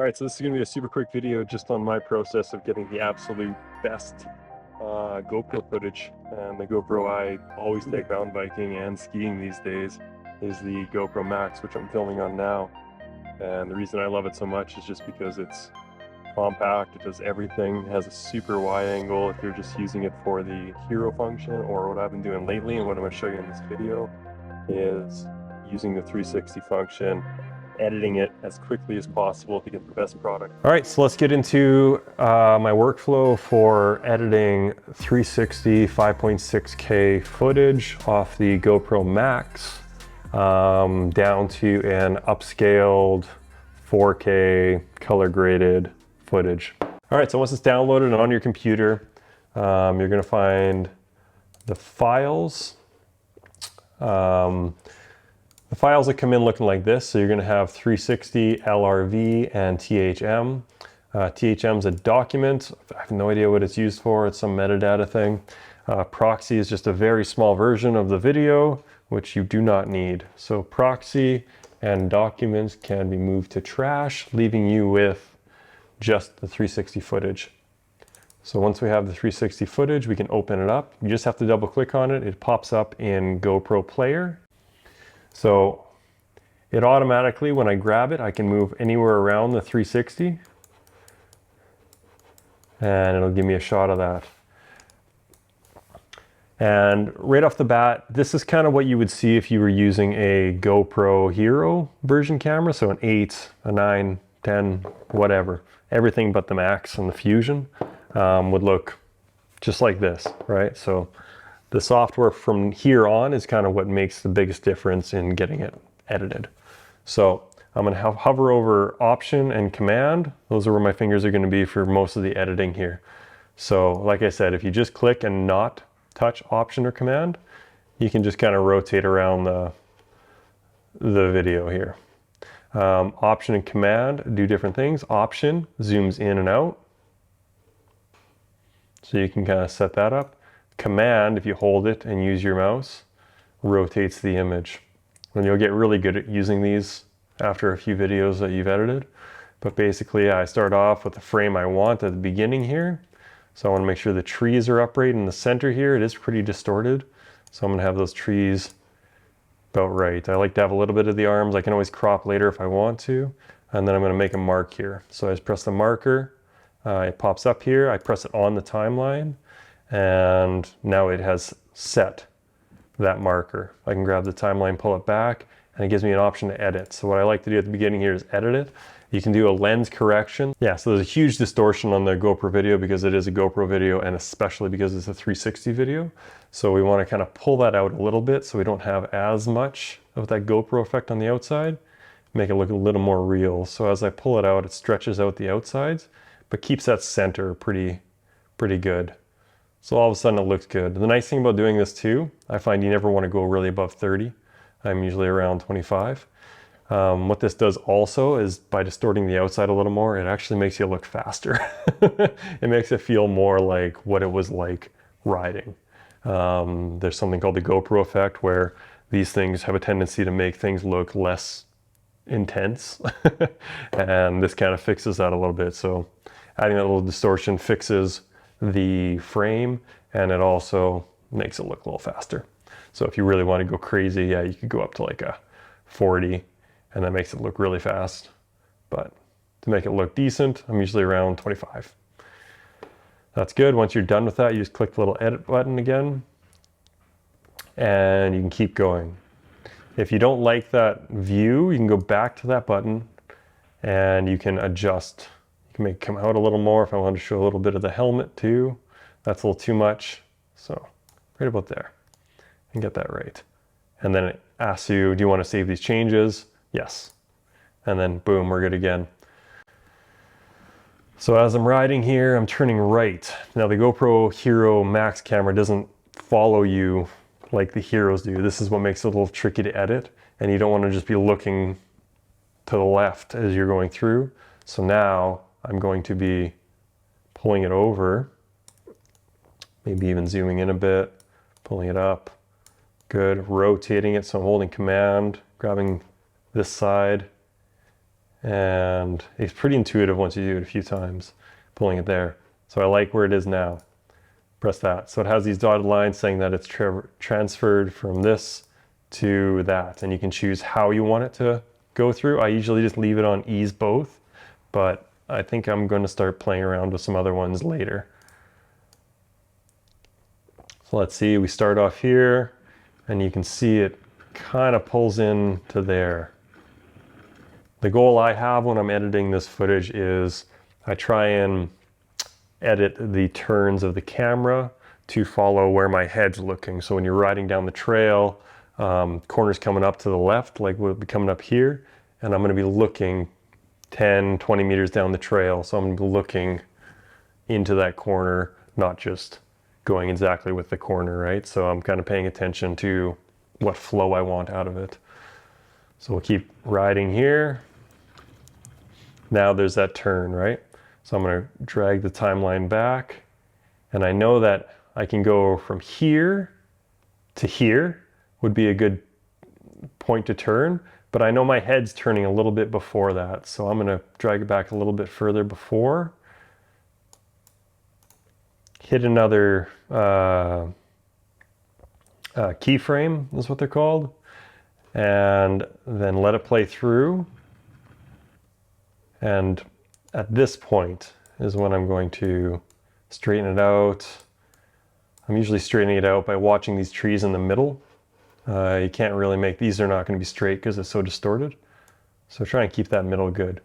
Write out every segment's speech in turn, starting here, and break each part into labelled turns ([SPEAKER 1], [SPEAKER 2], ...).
[SPEAKER 1] All right, so this is going to be a super quick video just on my process of getting the absolute best GoPro footage. And the GoPro I always take mountain biking and skiing these days is the GoPro Max, which I'm filming on now. And the reason I love it so much is just because it's compact, it does everything, it has a super wide angle if you're just using it for the hero function, or what I've been doing lately and what I'm going to show you in this video is using the 360 function, editing it as quickly as possible to get the best product. All right, so let's get into my workflow for editing 360 5.6K footage off the GoPro Max down to an upscaled 4K color graded footage. All right, so once it's downloaded and on your computer, you're gonna find the files. The files that come in looking like this, so you're going to have 360, LRV, and THM. THM is a document. I have no idea what it's used for. It's some metadata thing. Proxy is just a very small version of the video, which you do not need. So proxy and documents can be moved to trash, leaving you with just the 360 footage. So once we have the 360 footage, we can open it up. You just have to double click on it. It pops up in GoPro Player. So it automatically, when I grab it, I can move anywhere around the 360 and it'll give me a shot of that. And right off the bat, this is kind of what you would see if you were using a GoPro Hero version camera. So an 8, a 9, 10, whatever. Everything but the Max and the Fusion would look just like this, right? So the software from here on is kind of what makes the biggest difference in getting it edited. So I'm going to hover over Option and Command. Those are where my fingers are going to be for most of the editing here. So like I said, if you just click and not touch Option or Command, you can just kind of rotate around the video here. Option and Command do different things. Option zooms in and out. So you can kind of set that up. Command, if you hold it and use your mouse, rotates the image. And you'll get really good at using these after a few videos that you've edited. But basically, I start off with the frame I want at the beginning here. So I want to make sure the trees are upright in the center here. It is pretty distorted. So I'm going to have those trees about right. I like to have a little bit of the arms. I can always crop later if I want to. And then I'm going to make a mark here. So I just press the marker. It pops up here. I press it on the timeline. And now it has set that marker. I can grab the timeline, pull it back, and it gives me an option to edit. So what I like to do at the beginning here is edit it. You can do a lens correction. Yeah, so there's a huge distortion on the GoPro video because it is a GoPro video, and especially because it's a 360 video. So we want to kind of pull that out a little bit so we don't have as much of that GoPro effect on the outside. Make it look a little more real. So as I pull it out, it stretches out the outsides, but keeps that center pretty good. So all of a sudden it looks good. The nice thing about doing this too, I find you never want to go really above 30. I'm usually around 25. What this does also is by distorting the outside a little more, it actually makes you look faster. It makes it feel more like what it was like riding. There's something called the GoPro effect where these things have a tendency to make things look less intense. And this kind of fixes that a little bit. So adding that little distortion fixes the frame, and it also makes it look a little faster. So if you really want to go crazy, yeah, you could go up to like a 40, and that makes it look really fast. But to make it look decent, I'm usually around 25. That's good. Once you're done with that, you just click the little edit button again, and you can keep going. If you don't like that view, you can go back to that button, and you can adjust. You can make it come out a little more if I want to show a little bit of the helmet too. That's a little too much. So right about there, and get that right. And then it asks you, do you want to save these changes? Yes. And then boom, we're good again. So as I'm riding here, I'm turning right. Now the GoPro Hero Max camera doesn't follow you like the Heroes do. This is what makes it a little tricky to edit, and you don't want to just be looking to the left as you're going through. So now I'm going to be pulling it over, maybe even zooming in a bit, pulling it up. Good, rotating it. So I'm holding Command, grabbing this side, and it's pretty intuitive once you do it a few times, pulling it there. So I like where it is now. Press that. So it has these dotted lines saying that it's transferred from this to that, and you can choose how you want it to go through. I usually just leave it on ease both, but I think I'm going to start playing around with some other ones later. So let's see, we start off here, and you can see it kind of pulls in to there. The goal I have when I'm editing this footage is I try and edit the turns of the camera to follow where my head's looking. So when you're riding down the trail, corners coming up to the left, like we'll be coming up here, and I'm going to be looking 10, 20 meters down the trail. So I'm going to be looking into that corner, not just going exactly with the corner, right? So I'm kind of paying attention to what flow I want out of it. So we'll keep riding here. Now there's that turn, right? So I'm going to drag the timeline back, and I know that I can go from here to here would be a good point to turn, but I know my head's turning a little bit before that. So I'm going to drag it back a little bit further before. Hit another keyframe is what they're called, and then let it play through. And at this point is when I'm going to straighten it out. I'm usually straightening it out by watching these trees in the middle. You can't really make, these are not going to be straight because it's so distorted. So try and keep that middle good.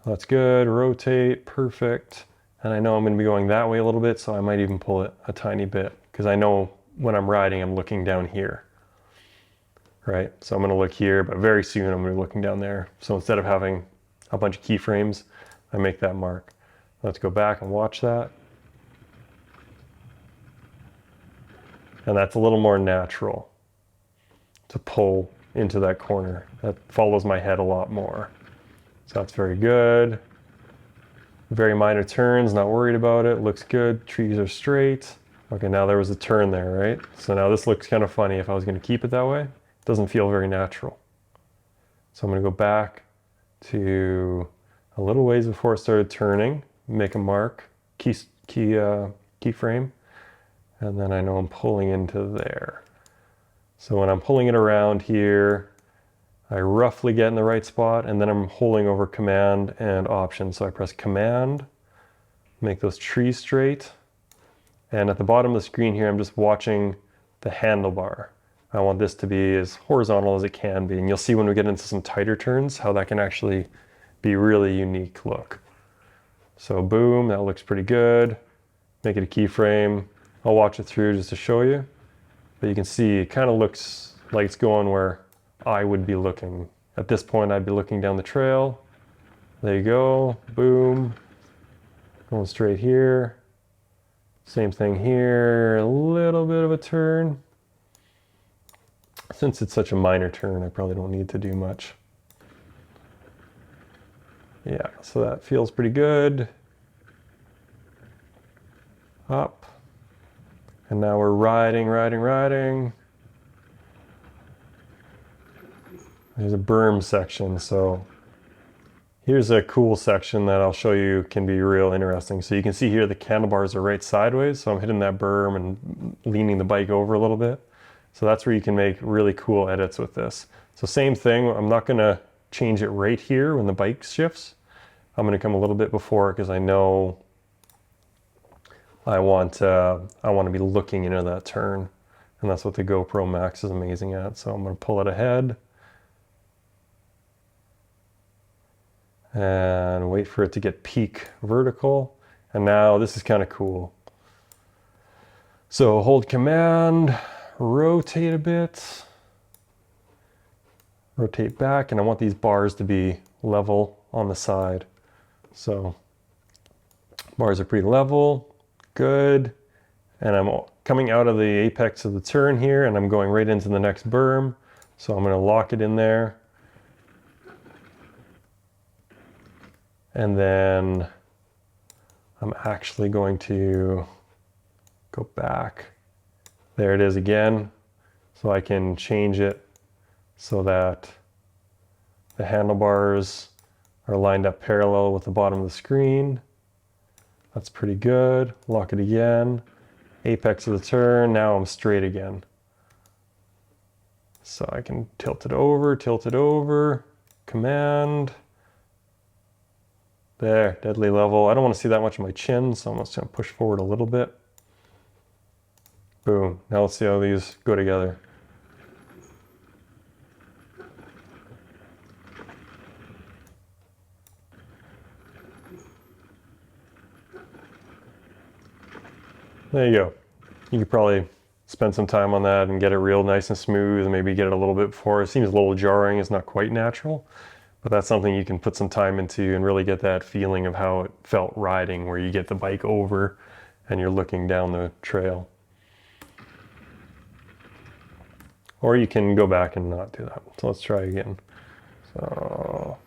[SPEAKER 1] That's good, rotate, perfect. And I know I'm going to be going that way a little bit, so I might even pull it a tiny bit because I know when I'm riding, I'm looking down here, right? So I'm going to look here, but very soon I'm going to be looking down there. So instead of having a bunch of keyframes, I make that mark. Let's go back and watch that. And that's a little more natural to pull into that corner. That follows my head a lot more. So that's very good. Very minor turns, not worried about it. Looks good. Trees are straight. Okay, now there was a turn there, right? So now this looks kind of funny if I was going to keep it that way. It doesn't feel very natural. So I'm going to go back to a little ways before it started turning, make a mark, keyframe, and then I know I'm pulling into there. So when I'm pulling it around here, I roughly get in the right spot, and then I'm holding over Command and Option. So I press Command, make those trees straight, and at the bottom of the screen here, I'm just watching the handlebar. I want this to be as horizontal as it can be, and you'll see when we get into some tighter turns how that can actually be really unique look. So boom, that looks pretty good. Make it a keyframe. I'll watch it through just to show you, but you can see it kind of looks like it's going where I would be looking. At this point, I'd be looking down the trail. There you go, boom. Going straight here. Same thing here, a little bit of a turn. Since it's such a minor turn, I probably don't need to do much. Yeah, so that feels pretty good. Up. And now we're riding. There's a berm section, so here's a cool section that I'll show you can be real interesting. So you can see here the handlebars are right sideways, so I'm hitting that berm and leaning the bike over a little bit. So that's where you can make really cool edits with this. So same thing, I'm not going to change it right here when the bike shifts. I'm going to come a little bit before because I know I want to be looking into that turn, and that's what the GoPro Max is amazing at. So I'm going to pull it ahead and wait for it to get peak vertical. And now this is kind of cool. So hold Command, rotate a bit, rotate back, and I want these bars to be level on the side. So bars are pretty level. Good. And I'm coming out of the apex of the turn here, and I'm going right into the next berm. So I'm going to lock it in there. And then I'm actually going to go back. There it is again. So I can change it so that the handlebars are lined up parallel with the bottom of the screen. That's pretty good. Lock it again. Apex of the turn. Now I'm straight again. So I can tilt it over, command. There, deadly level. I don't want to see that much of my chin, so I'm just going to push forward a little bit. Boom. Now let's see how these go together. There you go. You could probably spend some time on that and get it real nice and smooth, and maybe get it a little bit before. It seems a little jarring. It's not quite natural, but that's something you can put some time into and really get that feeling of how it felt riding, where you get the bike over and you're looking down the trail. Or you can go back and not do that. So let's try again. So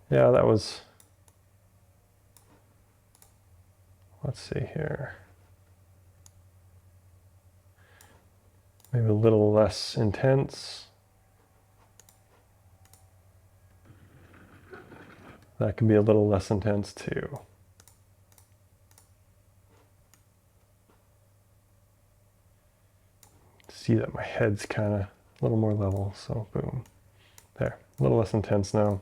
[SPEAKER 1] yeah, that was, let's see here. Maybe a little less intense. That can be a little less intense too. See that my head's kind of a little more level, so boom. There, a little less intense now.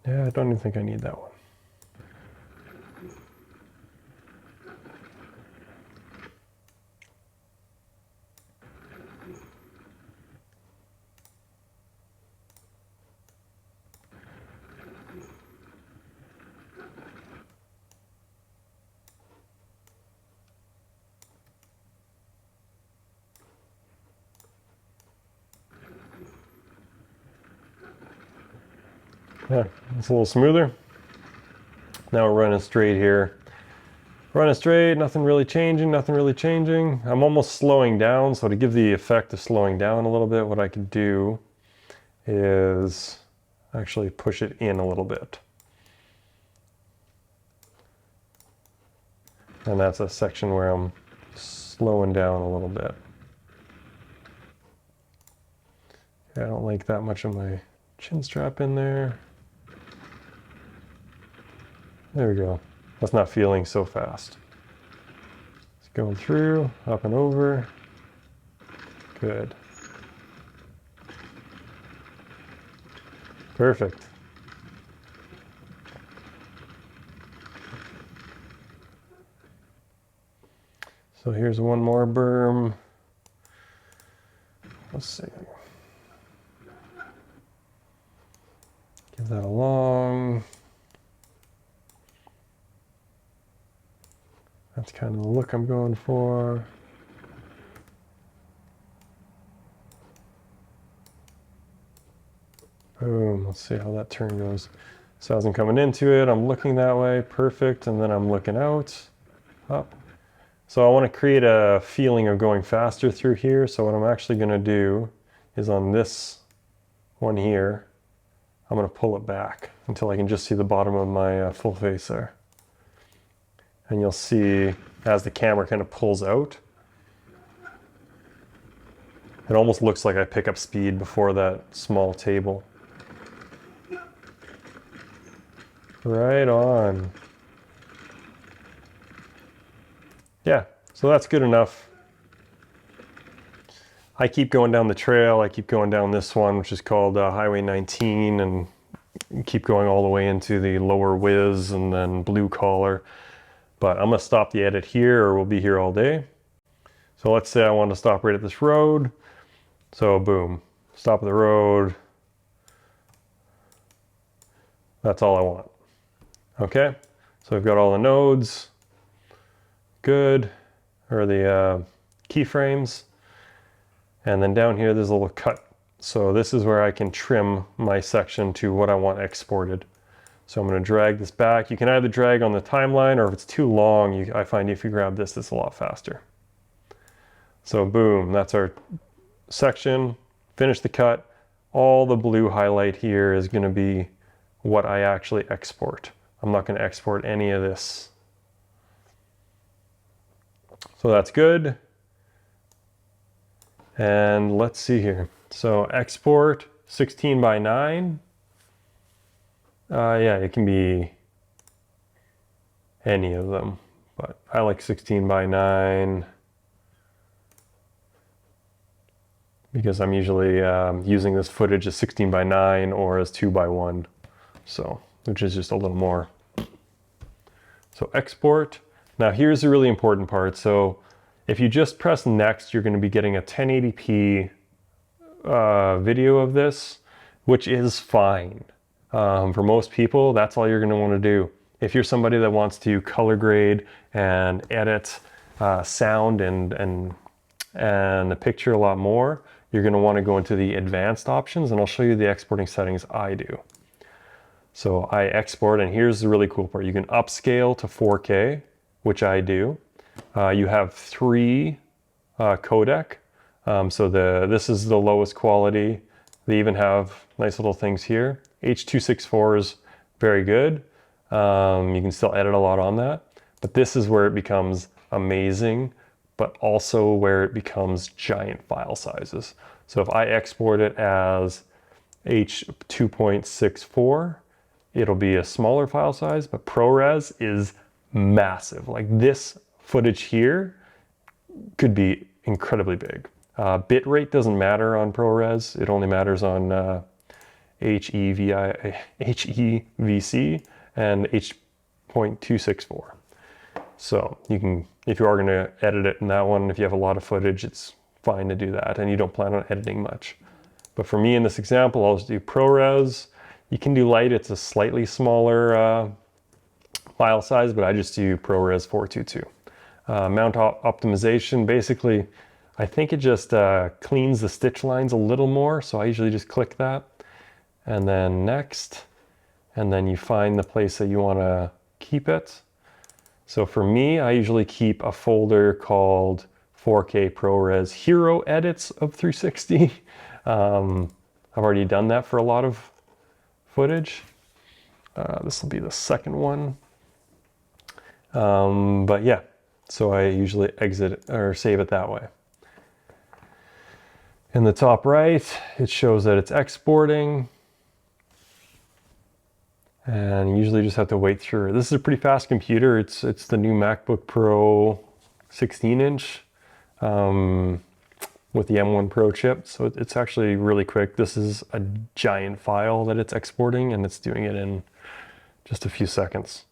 [SPEAKER 1] Yeah, I don't even think I need that one. Yeah, it's a little smoother. Now we're running straight here. Running straight, nothing really changing, nothing really changing. I'm almost slowing down, so to give the effect of slowing down a little bit, what I could do is actually push it in a little bit. And that's a section where I'm slowing down a little bit. I don't like that much of my chin strap in there. There we go. That's not feeling so fast. It's going through, up and over. Good. Perfect. So here's one more berm. Let's see. Give that a long. That's kind of the look I'm going for. Boom, let's see how that turn goes. So as I'm coming into it, I'm looking that way, perfect, and then I'm looking out, up. So I want to create a feeling of going faster through here, so what I'm actually going to do is on this one here, I'm going to pull it back until I can just see the bottom of my full face there. And you'll see as the camera kind of pulls out, it almost looks like I pick up speed before that small table. Right on. Yeah, so that's good enough. I keep going down the trail. I keep going down this one, which is called Highway 19, and keep going all the way into the lower whiz and then blue collar. But I'm gonna stop the edit here, or we'll be here all day. So let's say I want to stop right at this road. So boom, stop at the road. That's all I want. Okay, so I've got all the nodes. Good, or the keyframes. And then down here, there's a little cut. So this is where I can trim my section to what I want exported. So I'm going to drag this back. You can either drag on the timeline, or if it's too long, I find if you grab this, it's a lot faster. So boom, that's our section. Finish the cut. All the blue highlight here is going to be what I actually export. I'm not going to export any of this. So that's good. And let's see here. So export 16 by 9. Yeah, it can be any of them, but I like 16 by 9 because I'm usually using this footage as 16 by 9 or as 2 by 1. So, which is just a little more. So export. Now here's the really important part. So if you just press next, you're going to be getting a 1080p video of this, which is fine. For most people, that's all you're going to want to do. If you're somebody that wants to color grade and edit sound and the picture a lot more, you're going to want to go into the advanced options, and I'll show you the exporting settings I do. So I export, and here's the really cool part. You can upscale to 4K, which I do. You have 3 codec. So this is the lowest quality. They even have nice little things here. H.264 is very good. You can still edit a lot on that. But this is where it becomes amazing, but also where it becomes giant file sizes. So if I export it as H.2.64, it'll be a smaller file size, but ProRes is massive. Like this footage here could be incredibly big. Bitrate doesn't matter on ProRes. It only matters on HEVC and H.264. So you can, if you are going to edit it in that one, if you have a lot of footage, it's fine to do that, and you don't plan on editing much. But for me in this example, I'll just do ProRes. You can do light, it's a slightly smaller file size, but I just do ProRes 422. Mount optimization, basically, I think it just cleans the stitch lines a little more, so I usually just click that. And then next, and then you find the place that you want to keep it. So for me, I usually keep a folder called 4K ProRes Hero Edits of 360. I've already done that for a lot of footage. This will be the second one. But yeah, so I usually exit or save it that way. In the top right, it shows that it's exporting. And you usually just have to wait through. This is a pretty fast computer. It's the new MacBook Pro 16-inch with the M1 Pro chip. So it's actually really quick. This is a giant file that it's exporting, and it's doing it in just a few seconds.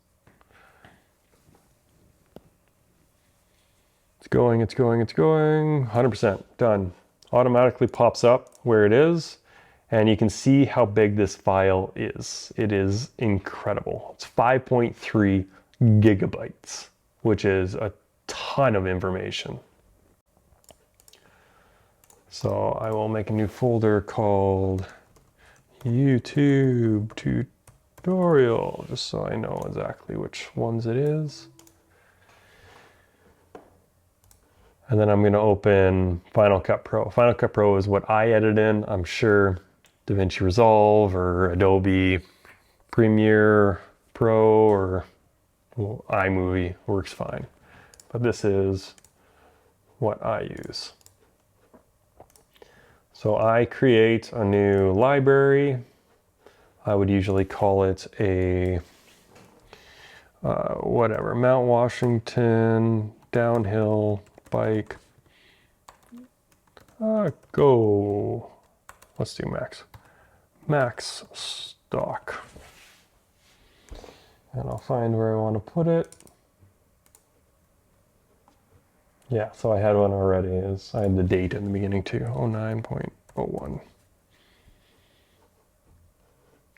[SPEAKER 1] It's going, 100% done. Automatically pops up where it is, and you can see how big this file is. It is incredible. It's 5.3 gigabytes, which is a ton of information. So I will make a new folder called YouTube tutorial, just so I know exactly which ones it is. And then I'm going to open Final Cut Pro. Final Cut Pro is what I edit in. I'm sure DaVinci Resolve or Adobe Premiere Pro or iMovie works fine. But this is what I use. So I create a new library. I would usually call it a whatever, Mount Washington downhill bike. Go. Let's do max stock. And I'll find where I want to put it. Yeah, so I had one already. I had the date in the beginning too, 09.01.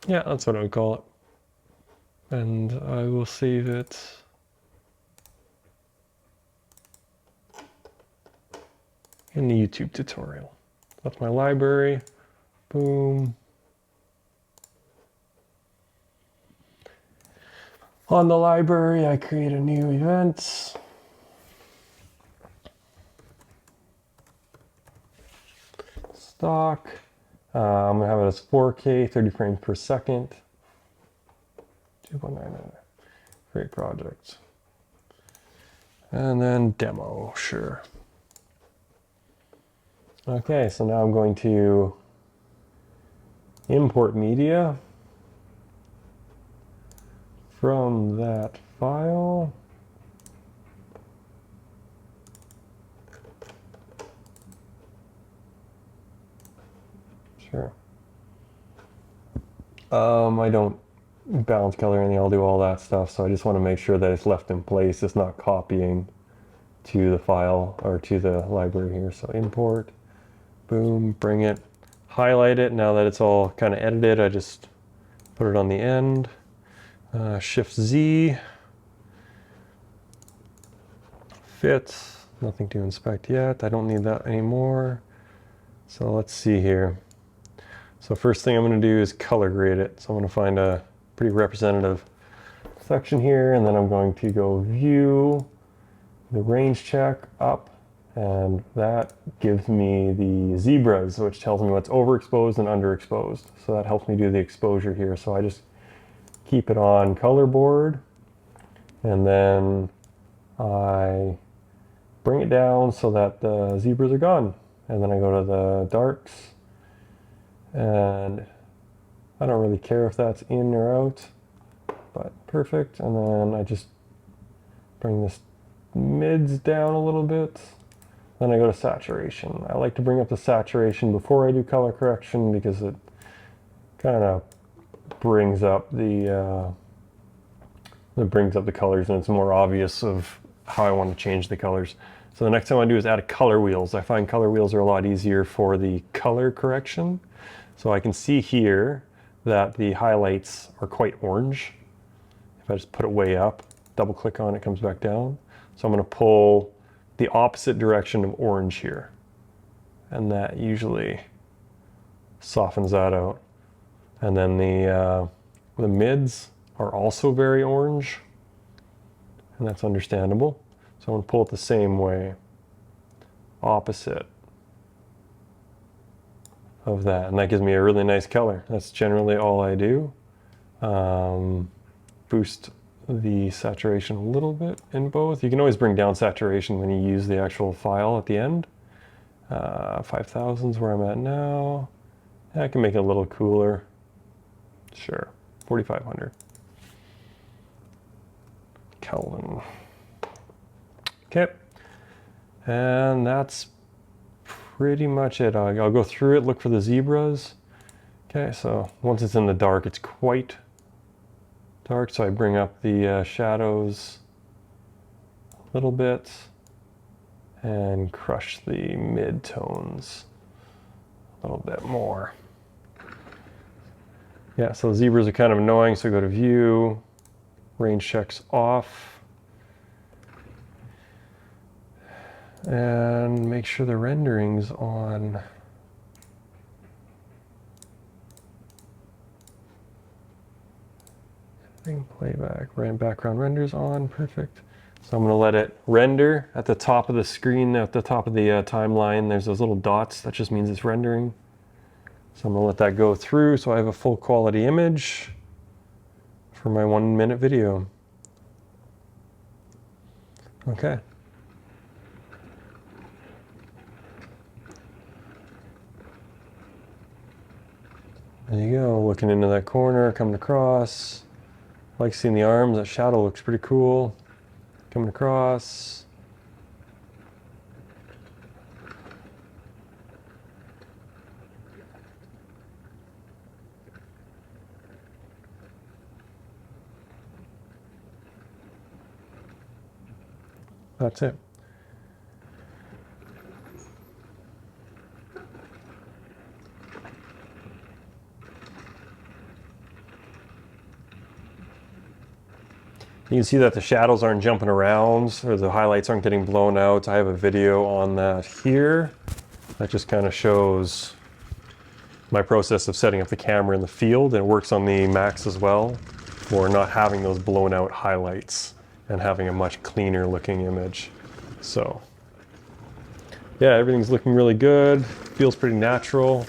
[SPEAKER 1] Yeah, that's what I would call it. And I will save it. In the YouTube tutorial. That's my library. Boom. On the library, I create a new event. Stock. I'm gonna have it as 4K, 30 frames per second. 2.99. Create project. And then demo, sure. Okay, so now I'm going to import media from that file. Sure. I don't balance color or anything, I'll do all that stuff, so I just want to make sure that it's left in place, it's not copying to the file or to the library here. So import, boom, bring it, highlight it. Now that it's all kind of edited, I just put it on the end, Shift Z, fit, nothing to inspect yet, I don't need that anymore. So let's see here. So first thing I'm going to do is color grade it. So I'm going to find a pretty representative section here, and then I'm going to go view, the range check up, and that gives me the zebras, which tells me what's overexposed and underexposed. So that helps me do the exposure here. So I just keep it on color board, and then I bring it down so that the zebras are gone. And then I go to the darks, and I don't really care if that's in or out, but perfect. And then I just bring this mids down a little bit. Then I go to saturation. I like to bring up the saturation before I do color correction because it kind of brings up the colors, and it's more obvious of how I want to change the colors. So the next thing I want to do is add color wheels. I find color wheels are a lot easier for the color correction. So I can see here that the highlights are quite orange. If I just put it way up, double click on it, it comes back down. So I'm going to pull the opposite direction of orange here. And that usually softens that out. And then the mids are also very orange, and that's understandable. So I'm going to pull it the same way, opposite of that, and that gives me a really nice color. That's generally all I do. Boost the saturation a little bit in both. You can always bring down saturation when you use the actual file at the end. 5000 is where I'm at now. I can make it a little cooler. Sure, 4500 Kelvin. Okay, and that's pretty much it. I'll go through it, look for the zebras. Okay, so once it's in the dark, it's quite dark, so I bring up the shadows a little bit and crush the mid-tones a little bit more. Yeah, so the zebras are kind of annoying, so go to view, range checks off, and make sure the rendering's on. Playback, background renders on, perfect. So I'm going to let it render at the top of the screen, at the top of the timeline. There's those little dots, that just means it's rendering. So I'm going to let that go through so I have a full quality image for my 1 minute video. Okay. There you go, looking into that corner, coming across. I like seeing the arms, that shadow looks pretty cool. Coming across. That's it. You can see that the shadows aren't jumping around, or the highlights aren't getting blown out. I have a video on that here. That just kind of shows my process of setting up the camera in the field, and it works on the Max as well for not having those blown out highlights and having a much cleaner looking image. So yeah, everything's looking really good. Feels pretty natural.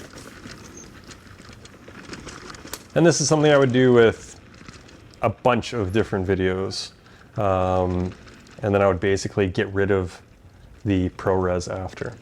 [SPEAKER 1] And this is something I would do with a bunch of different videos. and then I would basically get rid of the ProRes after.